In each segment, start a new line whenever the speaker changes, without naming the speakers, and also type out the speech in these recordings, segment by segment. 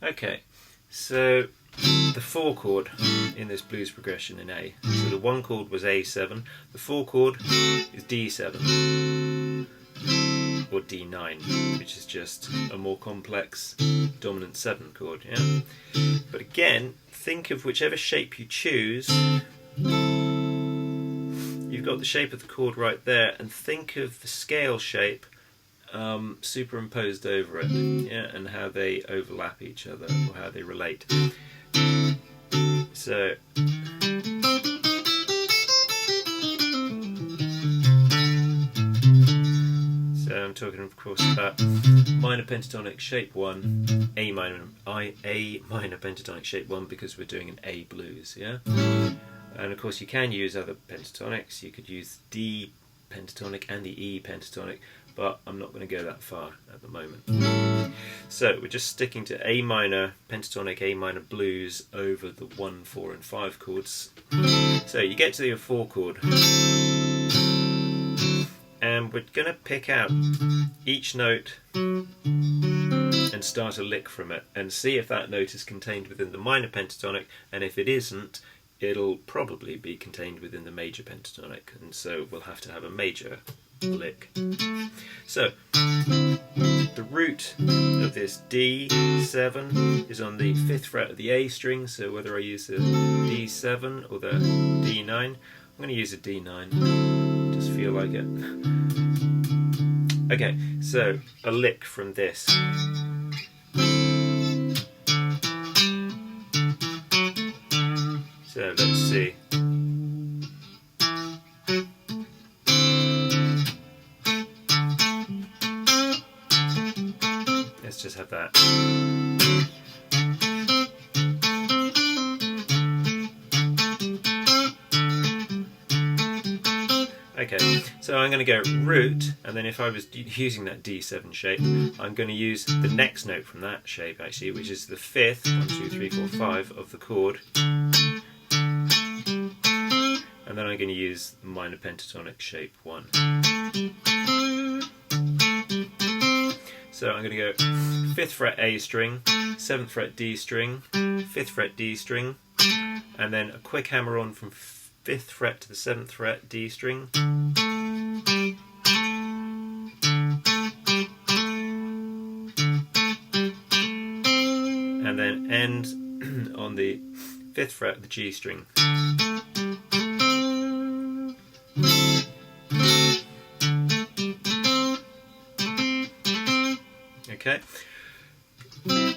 Okay, so the 4 chord in this blues progression in A. So the 1 chord was A7, the 4 chord is D7 or D9, which is just a more complex dominant 7 chord. Yeah? But again, think of whichever shape you choose. You've got the shape of the chord right there, and think of the scale shape superimposed over it, yeah, and how they overlap each other or how they relate. So I'm talking, of course, about minor pentatonic shape 1, A minor pentatonic shape 1, because we're doing an A blues, yeah. And of course, you can use other pentatonics. You could use D pentatonic and the E pentatonic, but I'm not going to go that far at the moment. So we're just sticking to A minor pentatonic, A minor blues over the 1, 4 and 5 chords. So you get to the 4 chord, and we're going to pick out each note and start a lick from it and see if that note is contained within the minor pentatonic, and if it isn't, it'll probably be contained within the major pentatonic, and so we'll have to have a major lick. So the root of this D7 is on the 5th fret of the A string, so whether I use the D7 or the D9, I'm going to use a D9, just feel like it. Okay, so a lick from this. So let's see. Let's just have that. Okay, so I'm going to go root, and then if I was using that D7 shape, I'm going to use the next note from that shape actually, which is the 5th, 1, 2, 3, 4, 5 of the chord. And then I'm going to use the minor pentatonic shape 1. So I'm going to go 5th fret A string, 7th fret D string, 5th fret D string, and then a quick hammer on from 5th fret to the 7th fret D string. And then end on the 5th fret of the G string. Okay,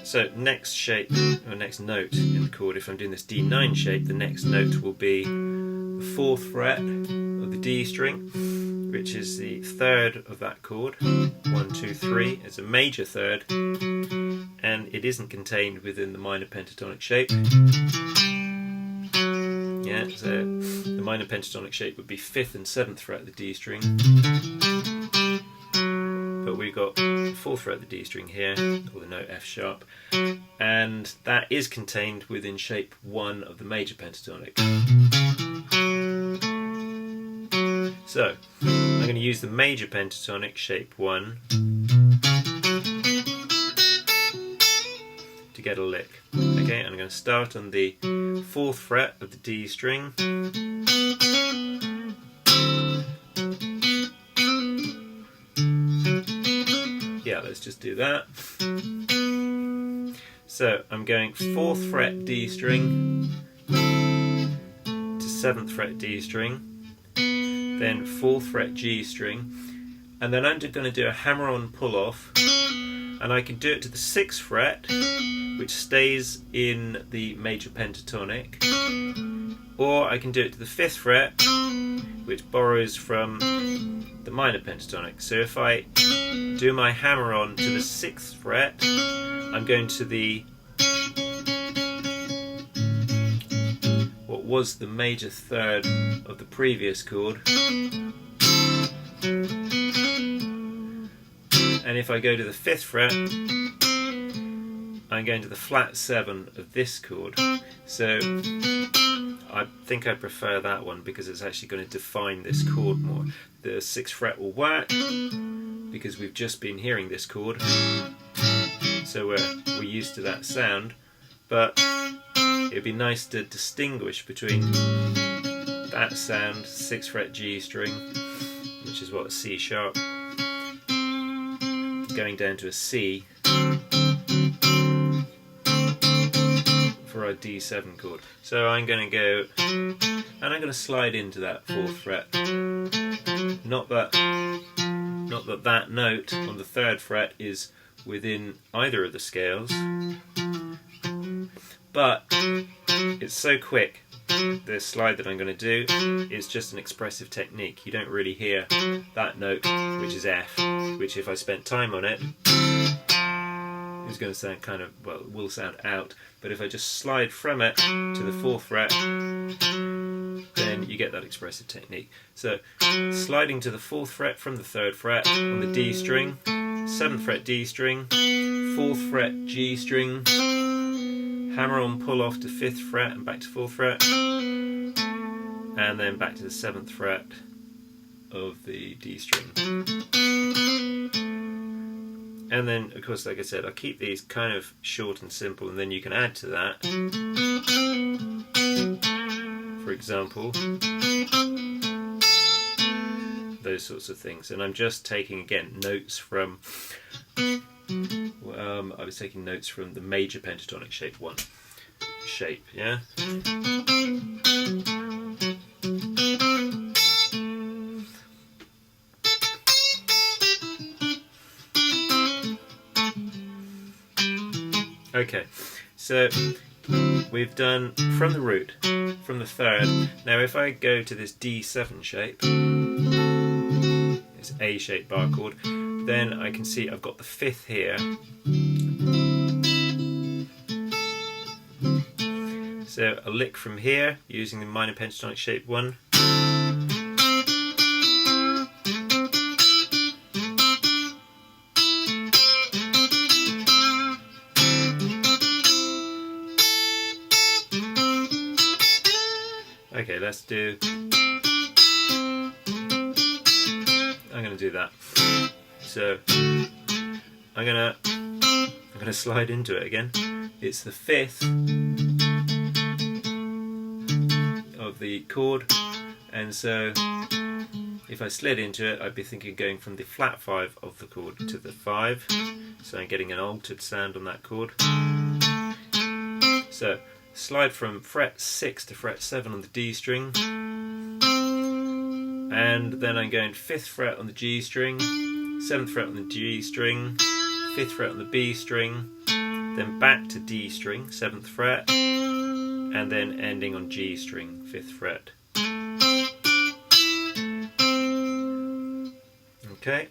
so next shape, or next note in the chord, if I'm doing this D9 shape, the next note will be the 4th fret of the D string, which is the 3rd of that chord. 1, 2, 3, it's a major 3rd, and it isn't contained within the minor pentatonic shape. Yeah, so the minor pentatonic shape would be 5th and 7th fret of the D string. But we've got the 4th fret of the D string here, or the note F sharp, and that is contained within shape 1 of the major pentatonic. So I'm going to use the major pentatonic shape 1 to get a lick. Okay, I'm going to start on the 4th fret of the D string. Yeah, let's just do that. So I'm going 4th fret D string to 7th fret D string, then 4th fret G string, and then I'm going to do a hammer-on pull-off, and I can do it to the 6th fret, which stays in the major pentatonic, or I can do it to the 5th fret, which borrows from the minor pentatonic. So if I do my hammer on to the 6th fret, I'm going to the what was the major 3rd of the previous chord, and if I go to the 5th fret, I'm going to the flat 7 of this chord. So I think I prefer that one because it's actually going to define this chord more. The 6th fret will work because we've just been hearing this chord. so we're used to that sound, but it'd be nice to distinguish between that sound, 6th fret G string, which is what, a C sharp, going down to a C for our D7 chord. So I'm going to go, and I'm going to slide into that 4th fret. Not that that note on the 3rd fret is within either of the scales, but it's so quick. The slide that I'm going to do is just an expressive technique. You don't really hear that note, which is F, which if I spent time on it is going to sound kind of, well, it will sound out, but if I just slide from it to the 4th fret, then you get that expressive technique. So sliding to the 4th fret from the 3rd fret on the D string, 7th fret D string, 4th fret G string, hammer on, pull off to 5th fret and back to 4th fret, and then back to the 7th fret of the D string. And then, of course, like I said, I'll keep these kind of short and simple, and then you can add to that, for example, those sorts of things. And I'm just taking, again, notes from, I was taking notes from the major pentatonic shape 1 shape, yeah? Okay, so we've done from the root, from the 3rd. Now if I go to this D7 shape, this A-shaped bar chord, then I can see I've got the 5th here. So a lick from here using the minor pentatonic shape 1. Okay, let's do, I'm going to do that. So I'm going to slide into it again. It's the 5th of the chord, and so if I slid into it, I'd be thinking going from the flat 5 of the chord to the 5, so I'm getting an altered sound on that chord. So slide from fret 6 to fret 7 on the D string, and then I'm going 5th fret on the G string, 7th fret on the G string, 5th fret on the B string, then back to D string, 7th fret, and then ending on G string, 5th fret. Okay.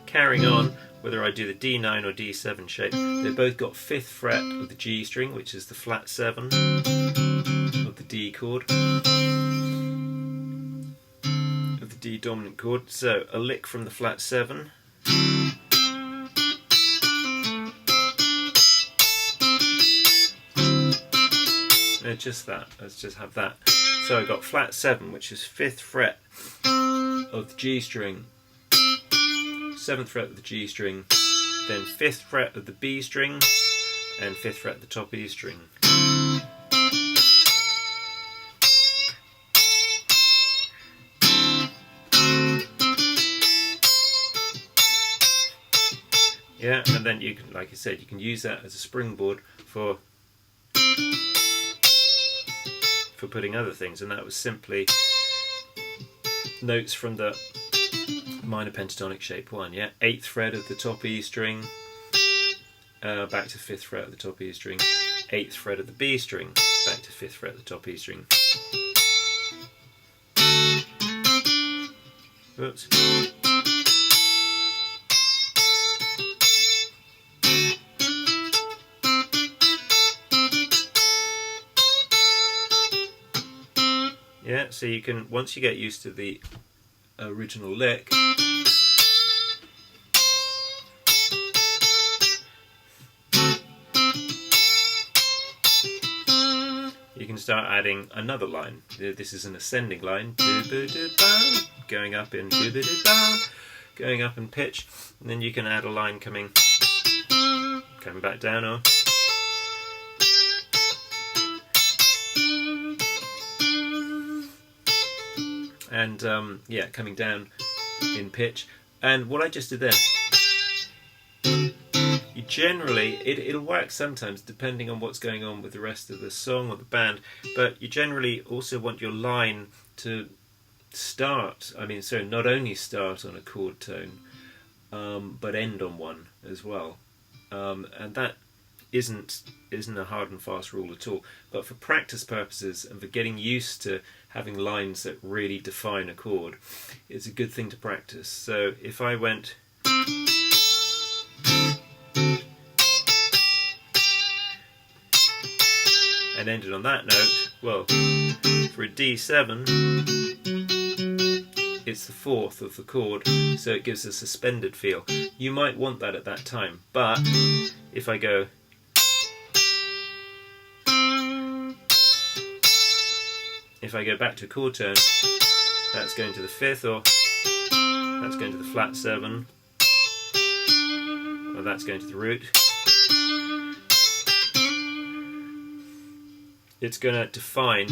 Carrying on, whether I do the D9 or D7 shape, they've both got 5th fret of the G string, which is the flat 7 of the D chord, of the D dominant chord. So a lick from the flat 7. No, just that. Let's just have that. So I've got flat 7, which is 5th fret of the G string, 7th fret of the G string, then 5th fret of the B string, and 5th fret of the top E string. Yeah, and then you can, like I said, you can use that as a springboard for putting other things, and that was simply notes from the minor pentatonic shape 1, yeah? 8th fret of the top E string, back to 5th fret of the top E string, 8th fret of the B string, back to 5th fret of the top E string. Oops. Yeah, so you can, once you get used to the original lick, you can start adding another line. This is an ascending line, going up in going up in pitch, and then you can add a line coming back down, or and yeah, coming down in pitch. And what I just did there, you generally, it'll work sometimes depending on what's going on with the rest of the song or the band, but you generally also want your line to start, so not only start on a chord tone, but end on one as well. And that isn't a hard and fast rule at all, but for practice purposes and for getting used to having lines that really define a chord, it's a good thing to practice. So if I went and ended on that note, well, for a D7 it's the fourth of the chord, so it gives a suspended feel. You might want that at that time, but if I go back to a chord tone, that's going to the fifth, or that's going to the flat 7, or that's going to the root. It's going to define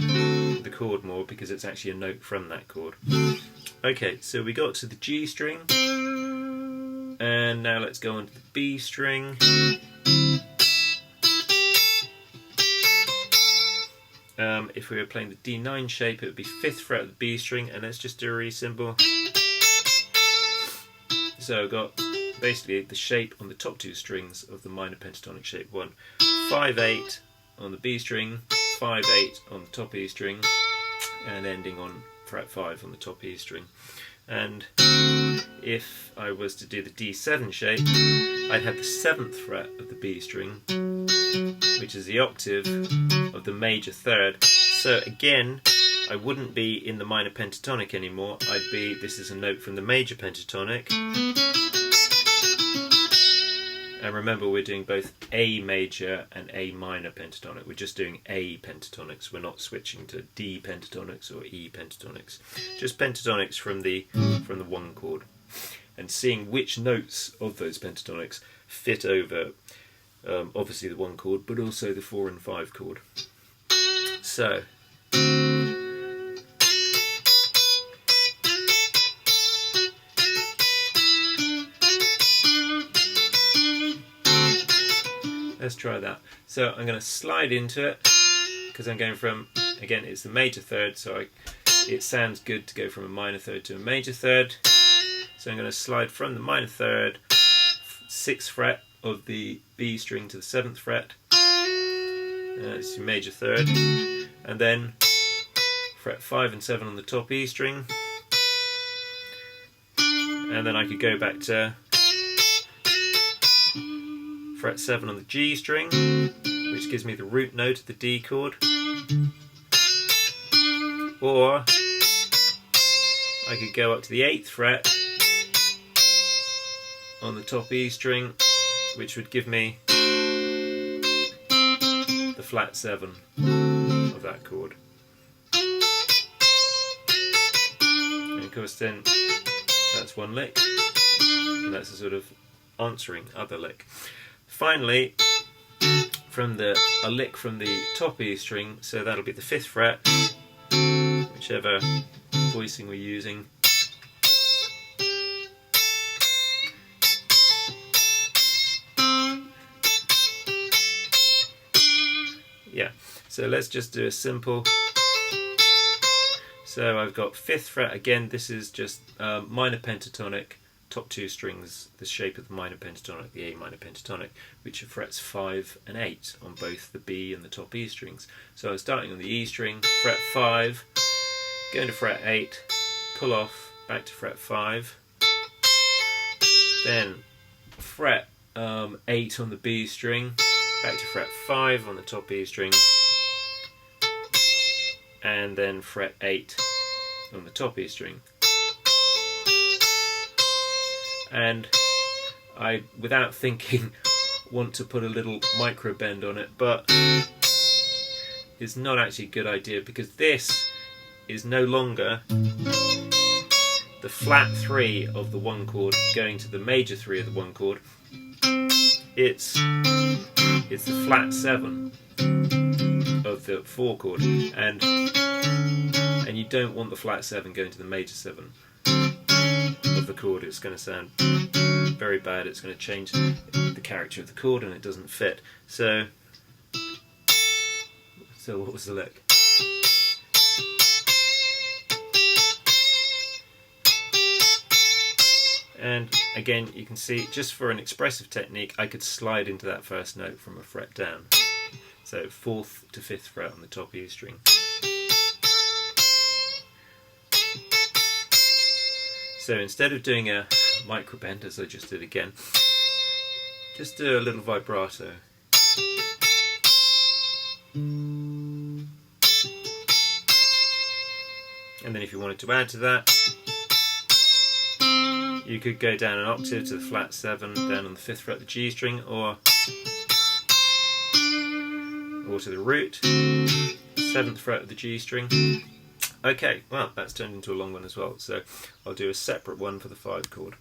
the chord more because it's actually a note from that chord. Okay, so we got to the G string, and now let's go on to the B string. If we were playing the D9 shape, it would be 5th fret of the B string, and let's just do a really simple. So I've got basically the shape on the top two strings of the minor pentatonic shape 1. 5/8 on the B string, 5/8 on the top E string, and ending on fret 5 on the top E string. And if I was to do the D7 shape, I'd have the 7th fret of the B string, which is the octave of the major third. So again, I wouldn't be in the minor pentatonic anymore. This is a note from the major pentatonic. And remember, we're doing both A major and A minor pentatonic. We're just doing A pentatonics. We're not switching to D pentatonics or E pentatonics. Just pentatonics from the 1 chord. And seeing which notes of those pentatonics fit over, obviously the 1 chord, but also the 4 and 5 chord. So let's try that. So I'm going to slide into it because I'm going from, again, it's the major third, so it sounds good to go from a minor third to a major third. So I'm going to slide from the minor third, 6th fret of the B string to the 7th fret. It's your major third, and then fret 5 and 7 on the top E string, and then I could go back to fret 7 on the G string, which gives me the root note of the D chord, or I could go up to the 8th fret on the top E string, which would give me the flat 7 of that chord. And of course then that's one lick, and that's a sort of answering other lick. Finally, a lick from the top E string, so that'll be the 5th fret, whichever voicing we're using. Yeah, so let's just do a simple. So I've got 5th fret, again this is just minor pentatonic, top two strings, the shape of the minor pentatonic, the A minor pentatonic, which are frets 5 and 8 on both the B and the top E strings. So I'm starting on the E string, fret 5, going to fret 8, pull off, back to fret 5, then fret 8 on the B string, back to fret 5 on the top E string, and then fret 8 on the top E string. And I, without thinking, want to put a little micro bend on it, but it's not actually a good idea because this is no longer the flat 3 of the 1 chord going to the major 3 of the 1 chord, it's the flat 7 of the 4 chord, and you don't want the flat 7 going to the major 7 of the chord. It's going to sound very bad. It's going to change the character of the chord, and it doesn't fit. So what was the lick? And again, you can see, just for an expressive technique, I could slide into that first note from a fret down. So 4th to 5th fret on the top E string. So instead of doing a micro bend, as I just did again, just do a little vibrato. And then if you wanted to add to that, you could go down an octave to the flat 7, down on the 5th fret of the G string, or to the root, 7th fret of the G string. Okay, well, that's turned into a long one as well, so I'll do a separate one for the 5 chord.